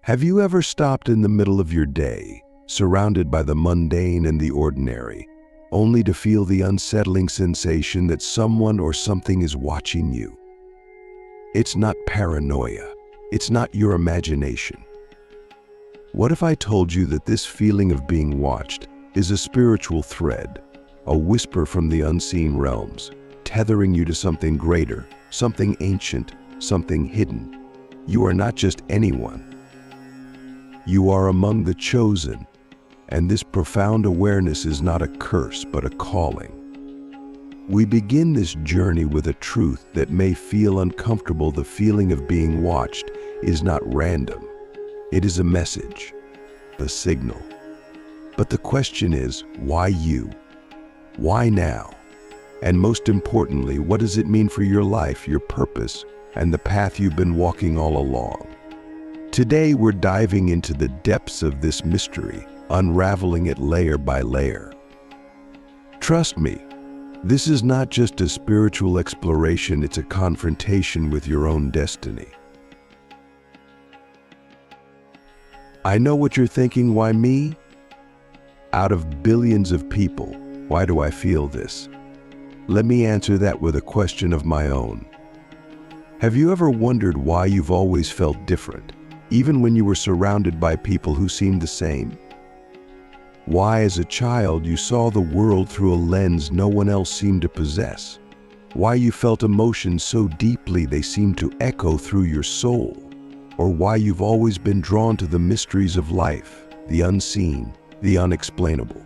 Have you ever stopped in the middle of your day, surrounded by the mundane and the ordinary, only to feel the unsettling sensation that someone or something is watching you? It's not paranoia. It's not your imagination. What if I told you that this feeling of being watched is a spiritual thread, a whisper from the unseen realms, tethering you to something greater, something ancient, something hidden? You are not just anyone. You are among the chosen, and this profound awareness is not a curse but a calling. We begin this journey with a truth that may feel uncomfortable. The feeling of being watched is not random. It is a message, a signal. But the question is, why you? Why now? And most importantly, what does it mean for your life, your purpose, and the path you've been walking all along? Today, we're diving into the depths of this mystery, unraveling it layer by layer. Trust me, this is not just a spiritual exploration, it's a confrontation with your own destiny. I know what you're thinking, why me? Out of billions of people, why do I feel this? Let me answer that with a question of my own. Have you ever wondered why you've always felt different, even when you were surrounded by people who seemed the same? Why, as a child, you saw the world through a lens no one else seemed to possess? Why you felt emotions so deeply they seemed to echo through your soul? Or why you've always been drawn to the mysteries of life, the unseen, the unexplainable?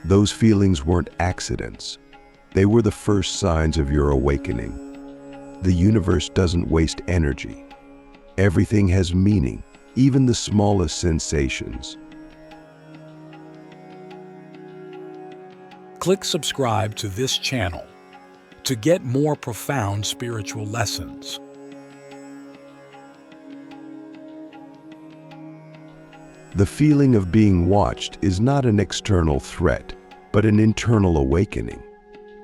Those feelings weren't accidents. They were the first signs of your awakening. The universe doesn't waste energy. Everything has meaning, even the smallest sensations. Click subscribe to this channel to get more profound spiritual lessons. The feeling of being watched is not an external threat, but an internal awakening.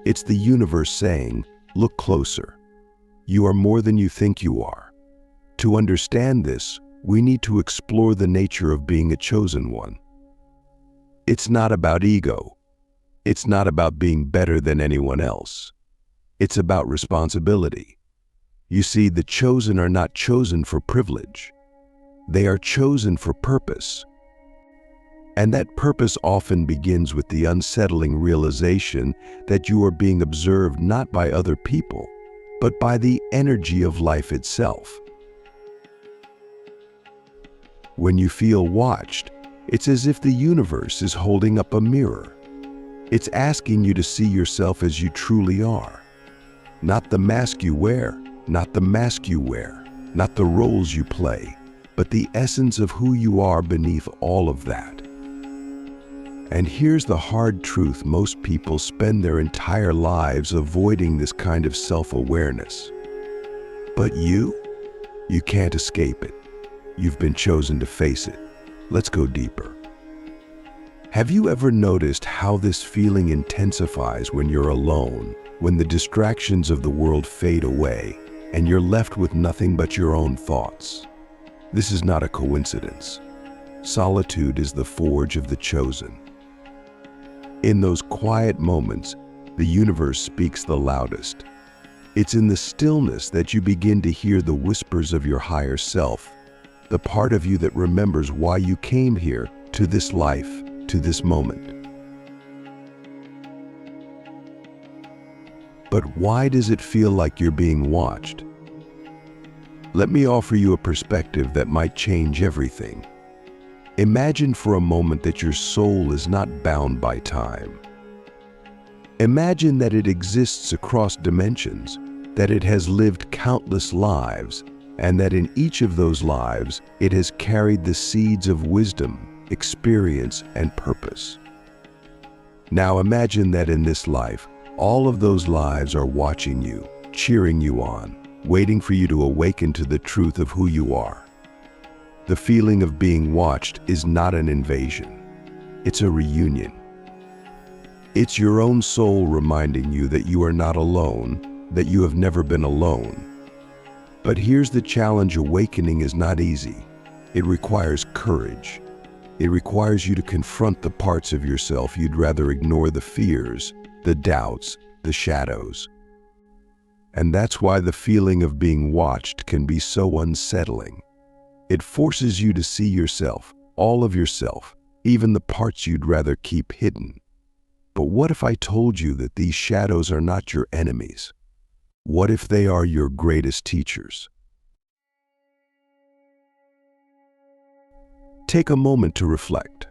It's the universe saying, look closer. You are more than you think you are. To understand this, we need to explore the nature of being a chosen one. It's not about ego. It's not about being better than anyone else. It's about responsibility. You see, the chosen are not chosen for privilege. They are chosen for purpose. And that purpose often begins with the unsettling realization that you are being observed not by other people, but by the energy of life itself. When you feel watched, it's as if the universe is holding up a mirror. It's asking you to see yourself as you truly are. Not the mask you wear, not the mask you wear, not the roles you play, but the essence of who you are beneath all of that. And here's the hard truth: most people spend their entire lives avoiding this kind of self-awareness. But you can't escape it. You've been chosen to face it. Let's go deeper. Have you ever noticed how this feeling intensifies when you're alone, when the distractions of the world fade away, and you're left with nothing but your own thoughts? This is not a coincidence. Solitude is the forge of the chosen. In those quiet moments, the universe speaks the loudest. It's in the stillness that you begin to hear the whispers of your higher self, the part of you that remembers why you came here, to this life, to this moment. But why does it feel like you're being watched? Let me offer you a perspective that might change everything. Imagine for a moment that your soul is not bound by time. Imagine that it exists across dimensions, that it has lived countless lives, and that in each of those lives, it has carried the seeds of wisdom, experience, and purpose. Now imagine that in this life, all of those lives are watching you, cheering you on, waiting for you to awaken to the truth of who you are. The feeling of being watched is not an invasion. It's a reunion. It's your own soul reminding you that you are not alone, that you have never been alone. But here's the challenge: awakening is not easy. It requires courage. It requires you to confront the parts of yourself you'd rather ignore, the fears, the doubts, the shadows. And that's why the feeling of being watched can be so unsettling. It forces you to see yourself, all of yourself, even the parts you'd rather keep hidden. But what if I told you that these shadows are not your enemies? What if they are your greatest teachers? Take a moment to reflect.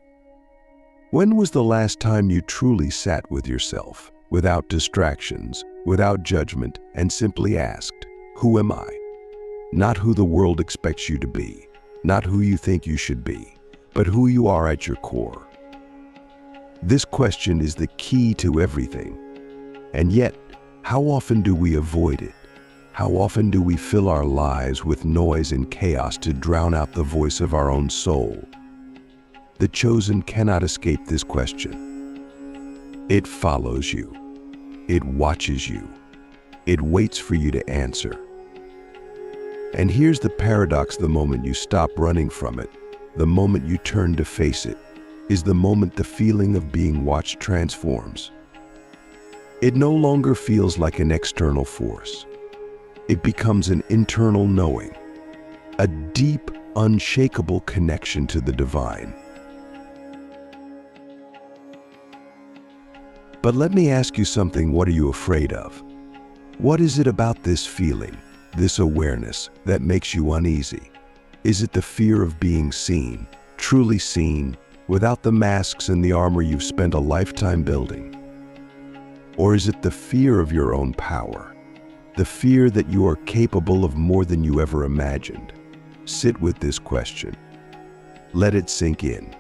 When was the last time you truly sat with yourself, without distractions, without judgment, and simply asked, who am I? Not who the world expects you to be, not who you think you should be, but who you are at your core. This question is the key to everything. And yet, how often do we avoid it? How often do we fill our lives with noise and chaos to drown out the voice of our own soul? The chosen cannot escape this question. It follows you. It watches you. It waits for you to answer. And here's the paradox: the moment you stop running from it, the moment you turn to face it, is the moment the feeling of being watched transforms. It no longer feels like an external force. It becomes an internal knowing, a deep, unshakable connection to the divine. But let me ask you something. What are you afraid of? What is it about this feeling, this awareness, that makes you uneasy? Is it the fear of being seen, truly seen, without the masks and the armor you've spent a lifetime building? Or is it the fear of your own power? The fear that you are capable of more than you ever imagined? Sit with this question. Let it sink in.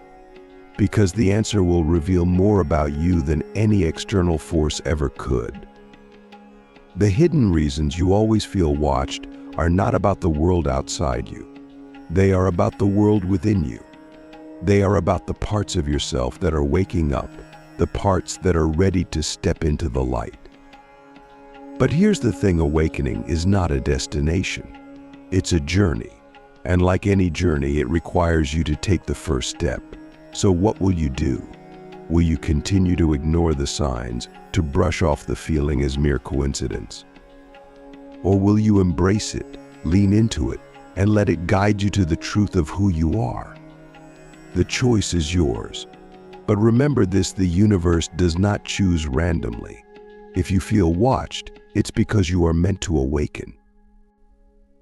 Because the answer will reveal more about you than any external force ever could. The hidden reasons you always feel watched are not about the world outside you. They are about the world within you. They are about the parts of yourself that are waking up, the parts that are ready to step into the light. But here's the thing: awakening is not a destination. It's a journey. And like any journey, it requires you to take the first step. So what will you do? Will you continue to ignore the signs, to brush off the feeling as mere coincidence? Or will you embrace it, lean into it, and let it guide you to the truth of who you are? The choice is yours. But remember this: the universe does not choose randomly. If you feel watched, it's because you are meant to awaken.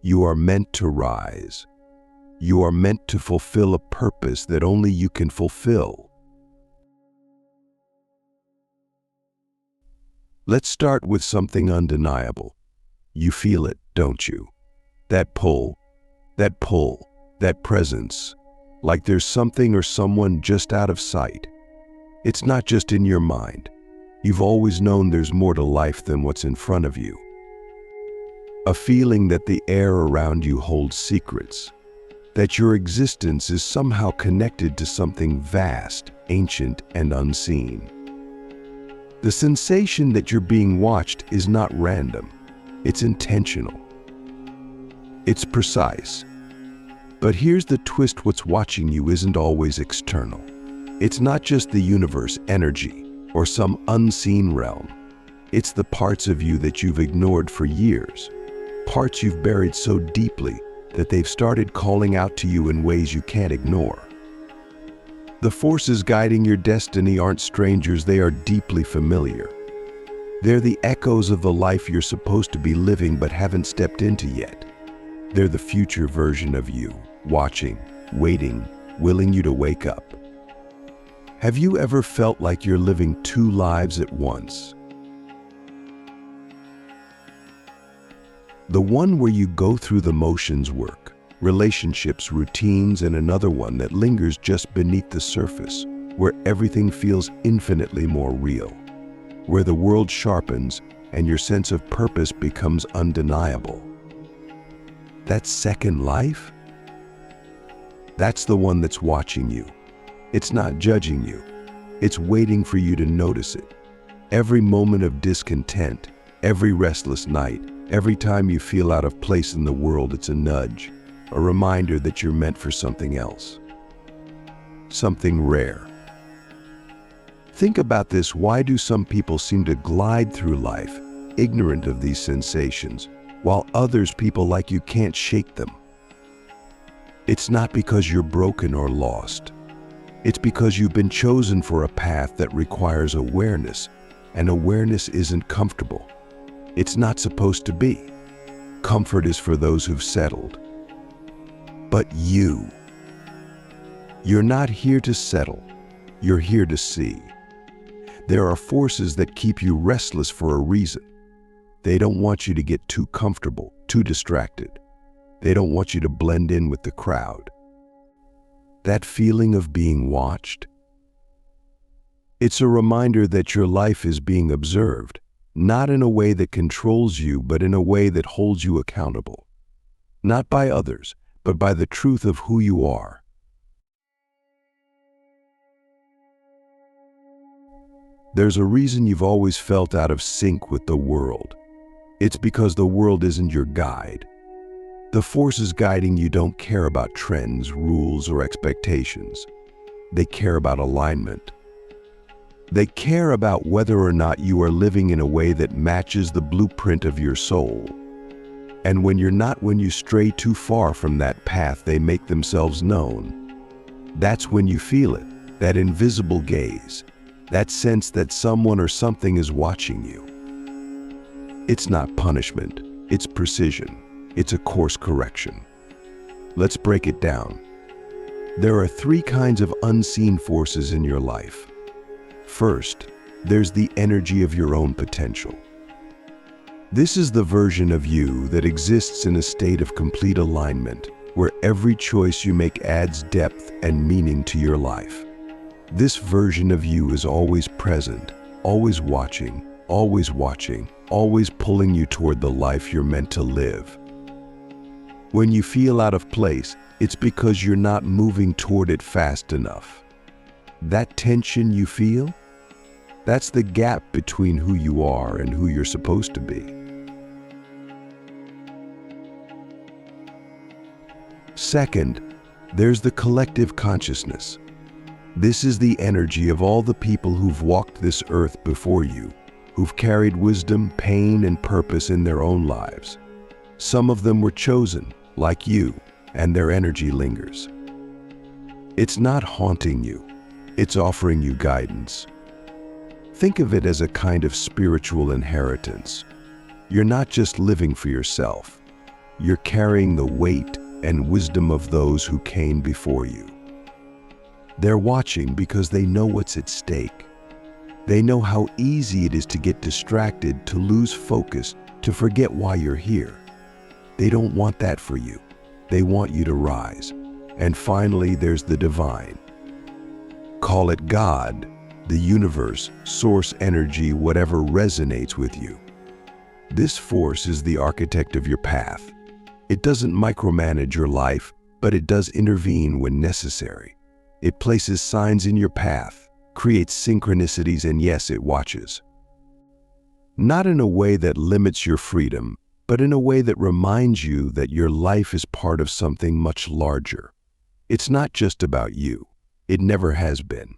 You are meant to rise. You are meant to fulfill a purpose that only you can fulfill. Let's start with something undeniable. You feel it, don't you? That pull, that presence, like there's something or someone just out of sight. It's not just in your mind. You've always known there's more to life than what's in front of you. A feeling that the air around you holds secrets, that your existence is somehow connected to something vast, ancient, and unseen. The sensation that you're being watched is not random. It's intentional. It's precise. But here's the twist: what's watching you isn't always external. It's not just the universe, energy, or some unseen realm. It's the parts of you that you've ignored for years, parts you've buried so deeply that they've started calling out to you in ways you can't ignore. The forces guiding your destiny aren't strangers, they are deeply familiar. They're the echoes of the life you're supposed to be living but haven't stepped into yet. They're the future version of you, watching, waiting, willing you to wake up. Have you ever felt like you're living two lives at once? The one where you go through the motions, work, relationships, routines, and another one that lingers just beneath the surface, where everything feels infinitely more real, where the world sharpens and your sense of purpose becomes undeniable. That second life? That's the one that's watching you. It's not judging you. It's waiting for you to notice it. Every moment of discontent, every restless night, every time you feel out of place in the world, it's a nudge. a reminder that you're meant for something else, something rare. Think about this. Why do some people seem to glide through life, ignorant of these sensations, while others, people like you, can't shake them? It's not because you're broken or lost. It's because you've been chosen for a path that requires awareness, and awareness isn't comfortable. It's not supposed to be. Comfort is for those who've settled. But you're not here to settle. You're here to see. There are forces that keep you restless for a reason. They don't want you to get too comfortable, too distracted. They don't want you to blend in with the crowd. That feeling of being watched? It's a reminder that your life is being observed, not in a way that controls you, but in a way that holds you accountable. Not by others, but by the truth of who you are. There's a reason you've always felt out of sync with the world. It's because the world isn't your guide. The forces guiding you don't care about trends, rules, or expectations. They care about alignment. They care about whether or not you are living in a way that matches the blueprint of your soul. And when you're not, when you stray too far from that path, they make themselves known. That's when you feel it, that invisible gaze, that sense that someone or something is watching you. It's not punishment, it's precision. It's a course correction. Let's break it down. There are 3 kinds of unseen forces in your life. First, there's the energy of your own potential. This is the version of you that exists in a state of complete alignment, where every choice you make adds depth and meaning to your life. This version of you is always present, always watching, always pulling you toward the life you're meant to live. When you feel out of place, it's because you're not moving toward it fast enough. That tension you feel, that's the gap between who you are and who you're supposed to be. Second, there's the collective consciousness. This is the energy of all the people who've walked this earth before you, who've carried wisdom, pain, and purpose in their own lives. Some of them were chosen, like you, and their energy lingers. It's not haunting you, it's offering you guidance. Think of it as a kind of spiritual inheritance. You're not just living for yourself, you're carrying the weight and wisdom of those who came before you. They're watching because they know what's at stake. They know how easy it is to get distracted, to lose focus, to forget why you're here. They don't want that for you. They want you to rise. And finally, there's the divine. Call it God, the universe, source energy, whatever resonates with you. This force is the architect of your path. It doesn't micromanage your life, but it does intervene when necessary. It places signs in your path, creates synchronicities, and yes, it watches. Not in a way that limits your freedom, but in a way that reminds you that your life is part of something much larger. It's not just about you. It never has been.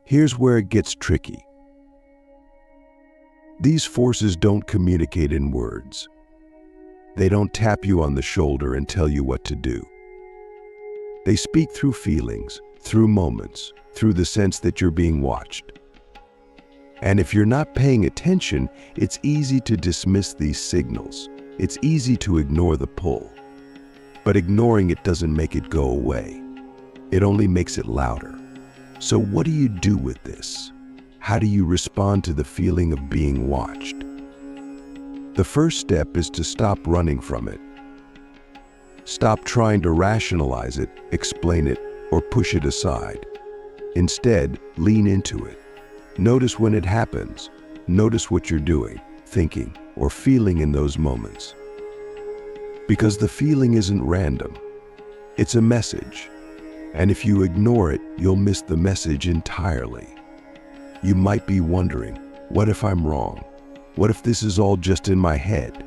Here's where it gets tricky. These forces don't communicate in words. They don't tap you on the shoulder and tell you what to do. They speak through feelings, through moments, through the sense that you're being watched. And if you're not paying attention, it's easy to dismiss these signals. It's easy to ignore the pull. But ignoring it doesn't make it go away. It only makes it louder. So what do you do with this? How do you respond to the feeling of being watched? The first step is to stop running from it. Stop trying to rationalize it, explain it, or push it aside. Instead, lean into it. Notice when it happens. Notice what you're doing, thinking, or feeling in those moments. Because the feeling isn't random. It's a message. And if you ignore it, you'll miss the message entirely. You might be wondering, what if I'm wrong? What if this is all just in my head?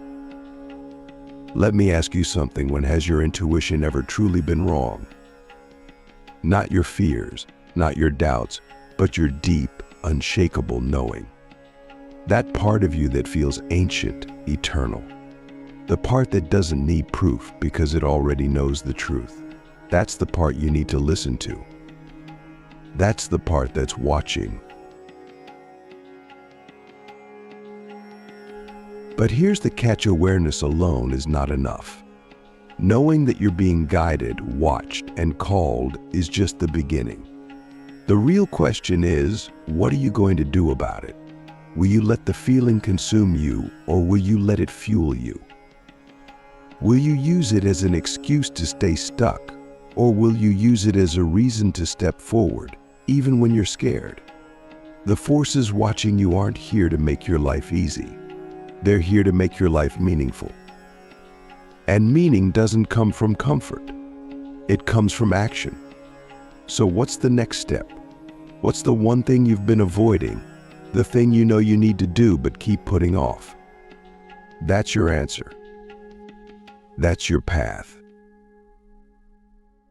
Let me ask you something. When has your intuition ever truly been wrong? Not your fears, not your doubts, but your deep, unshakable knowing. That part of you that feels ancient, eternal. The part that doesn't need proof because it already knows the truth. That's the part you need to listen to. That's the part that's watching. But here's the catch: awareness alone is not enough. Knowing that you're being guided, watched, and called is just the beginning. The real question is, what are you going to do about it? Will you let the feeling consume you, or will you let it fuel you? Will you use it as an excuse to stay stuck, or will you use it as a reason to step forward, even when you're scared? The forces watching you aren't here to make your life easy. They're here to make your life meaningful. And meaning doesn't come from comfort. It comes from action. So what's the next step? What's the one thing you've been avoiding? The thing you know you need to do but keep putting off? That's your answer. That's your path.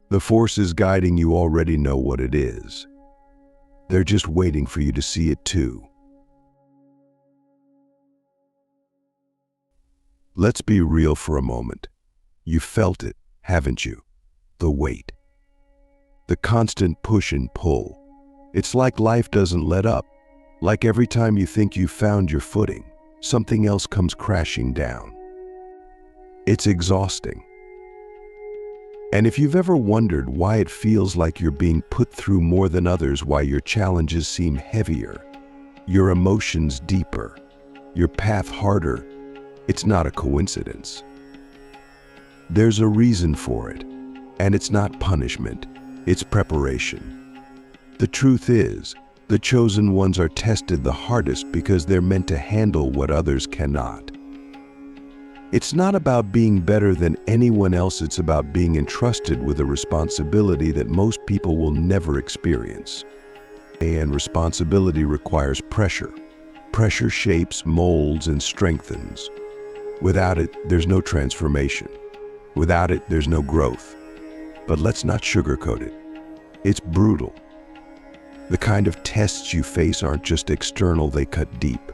The forces guiding you already know what it is. They're just waiting for you to see it too. Let's be real for a moment. You felt it, haven't you? The weight. The constant push and pull. It's like life doesn't let up. Like every time you think you've found your footing, something else comes crashing down. It's exhausting. And if you've ever wondered why it feels like you're being put through more than others, why your challenges seem heavier, your emotions deeper, your path harder, it's not a coincidence. There's a reason for it, and it's not punishment, it's preparation. The truth is, the chosen ones are tested the hardest because they're meant to handle what others cannot. It's not about being better than anyone else, it's about being entrusted with a responsibility that most people will never experience. And responsibility requires pressure. Pressure shapes, molds, and strengthens. Without it, there's no transformation. Without it, there's no growth. But let's not sugarcoat it. It's brutal. The kind of tests you face aren't just external, they cut deep.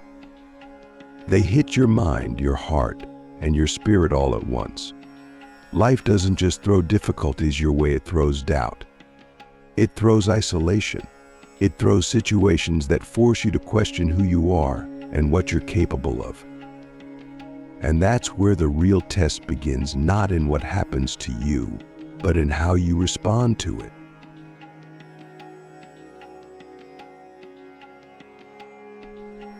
They hit your mind, your heart, and your spirit all at once. Life doesn't just throw difficulties your way, it throws doubt. It throws isolation. It throws situations that force you to question who you are and what you're capable of. And that's where the real test begins, not in what happens to you, but in how you respond to it.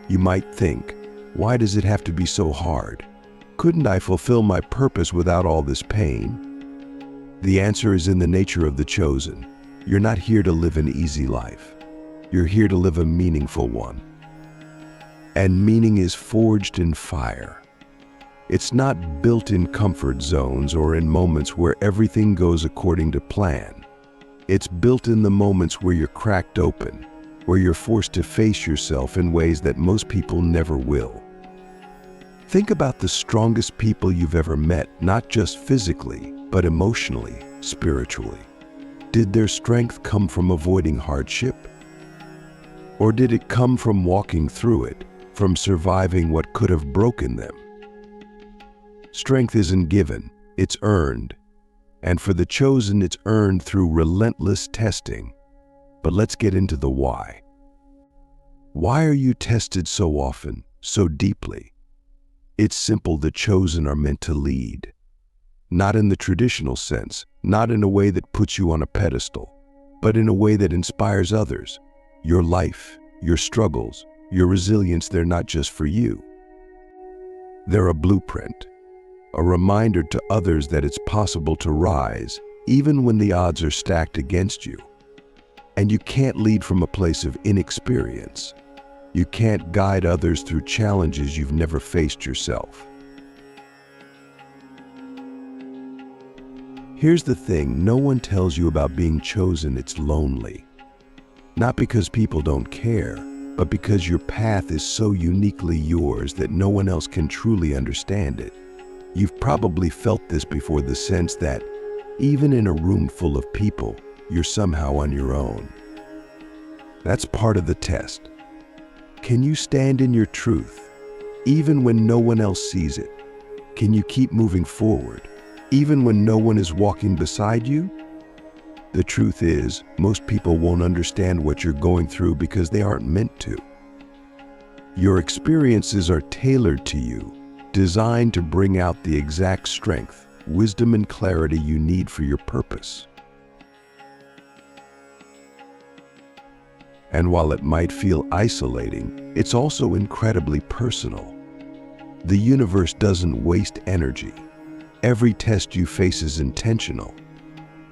You might think, why does it have to be so hard? Couldn't I fulfill my purpose without all this pain? The answer is in the nature of the chosen. You're not here to live an easy life. You're here to live a meaningful one. And meaning is forged in fire. It's not built in comfort zones or in moments where everything goes according to plan. It's built in the moments where you're cracked open, where you're forced to face yourself in ways that most people never will. Think about the strongest people you've ever met, not just physically, but emotionally, spiritually. Did their strength come from avoiding hardship? Or did it come from walking through it, from surviving what could have broken them? Strength isn't given, it's earned. And for the chosen, it's earned through relentless testing. But let's get into the why. Why are you tested so often, so deeply? It's simple: the chosen are meant to lead. Not in the traditional sense, not in a way that puts you on a pedestal, but in a way that inspires others. Your life, your struggles, your resilience, they're not just for you. They're a blueprint, a reminder to others that it's possible to rise, even when the odds are stacked against you. And you can't lead from a place of inexperience. You can't guide others through challenges you've never faced yourself. Here's the thing, no one tells you about being chosen. It's lonely. Not because people don't care, but because your path is so uniquely yours that no one else can truly understand it. You've probably felt this before, the sense that even in a room full of people, you're somehow on your own. That's part of the test. Can you stand in your truth, even when no one else sees it? Can you keep moving forward, even when no one is walking beside you? The truth is, most people won't understand what you're going through because they aren't meant to. Your experiences are tailored to you, designed to bring out the exact strength, wisdom, and clarity you need for your purpose. And while it might feel isolating, it's also incredibly personal. The universe doesn't waste energy. Every test you face is intentional.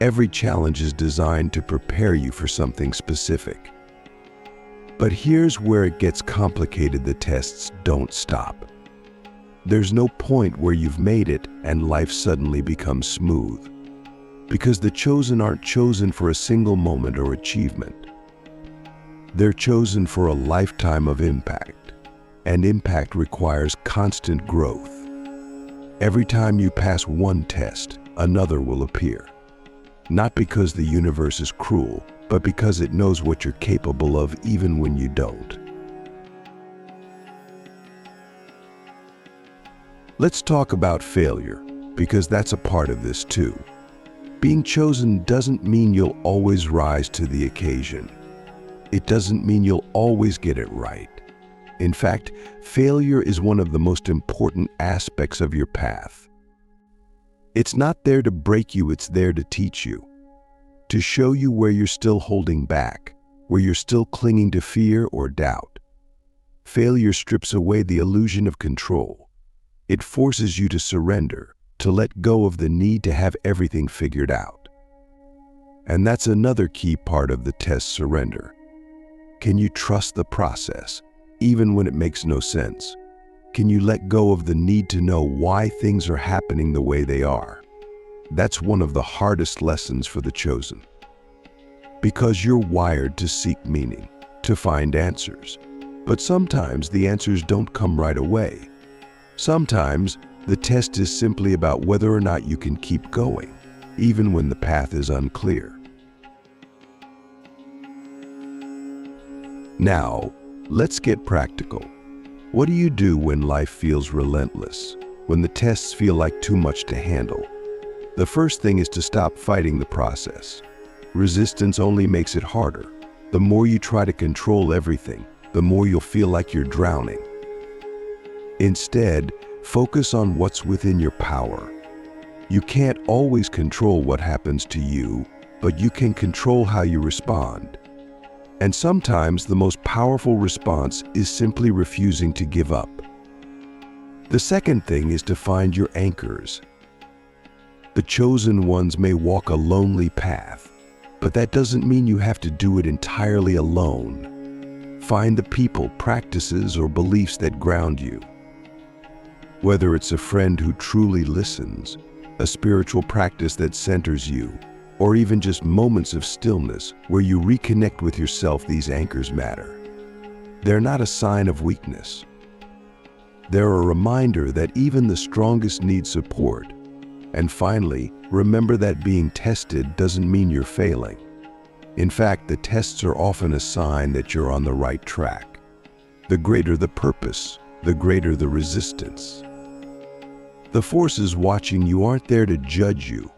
Every challenge is designed to prepare you for something specific. But here's where it gets complicated: the tests don't stop. There's no point where you've made it and life suddenly becomes smooth. Because the chosen aren't chosen for a single moment or achievement. They're chosen for a lifetime of impact, and impact requires constant growth. Every time you pass one test, another will appear. Not because the universe is cruel, but because it knows what you're capable of even when you don't. Let's talk about failure, because that's a part of this too. Being chosen doesn't mean you'll always rise to the occasion. It doesn't mean you'll always get it right. In fact, failure is one of the most important aspects of your path. It's not there to break you, it's there to teach you. To show you where you're still holding back, where you're still clinging to fear or doubt. Failure strips away the illusion of control. It forces you to surrender, to let go of the need to have everything figured out. And that's another key part of the test: surrender. Can you trust the process, even when it makes no sense? Can you let go of the need to know why things are happening the way they are? That's one of the hardest lessons for the chosen. Because you're wired to seek meaning, to find answers. But sometimes the answers don't come right away. Sometimes the test is simply about whether or not you can keep going, even when the path is unclear. Now, let's get practical. What do you do when life feels relentless, when the tests feel like too much to handle? The first thing is to stop fighting the process. Resistance only makes it harder. The more you try to control everything, the more you'll feel like you're drowning. Instead, focus on what's within your power. You can't always control what happens to you, but you can control how you respond. And sometimes the most powerful response is simply refusing to give up. The second thing is to find your anchors. The chosen ones may walk a lonely path, but that doesn't mean you have to do it entirely alone. Find the people, practices, or beliefs that ground you. Whether it's a friend who truly listens, a spiritual practice that centers you, or even just moments of stillness where you reconnect with yourself, these anchors matter. They're not a sign of weakness. They're a reminder that even the strongest need support. And finally, remember that being tested doesn't mean you're failing. In fact, the tests are often a sign that you're on the right track. The greater the purpose, the greater the resistance. The forces watching you aren't there to judge you.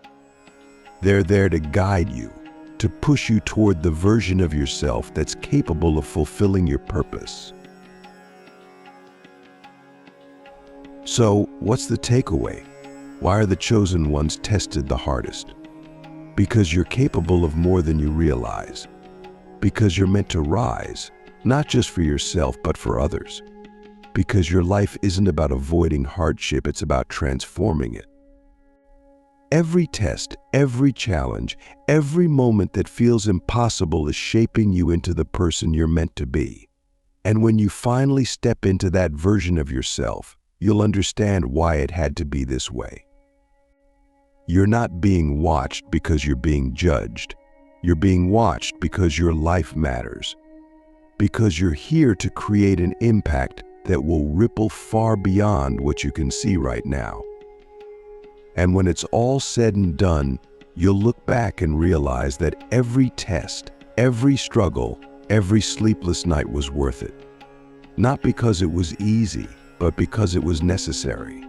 They're there to guide you, to push you toward the version of yourself that's capable of fulfilling your purpose. So, what's the takeaway? Why are the chosen ones tested the hardest? Because you're capable of more than you realize. Because you're meant to rise, not just for yourself, but for others. Because your life isn't about avoiding hardship, it's about transforming it. Every test, every challenge, every moment that feels impossible is shaping you into the person you're meant to be. And when you finally step into that version of yourself, you'll understand why it had to be this way. You're not being watched because you're being judged. You're being watched because your life matters. Because you're here to create an impact that will ripple far beyond what you can see right now. And when it's all said and done, you'll look back and realize that every test, every struggle, every sleepless night was worth it. Not because it was easy, but because it was necessary.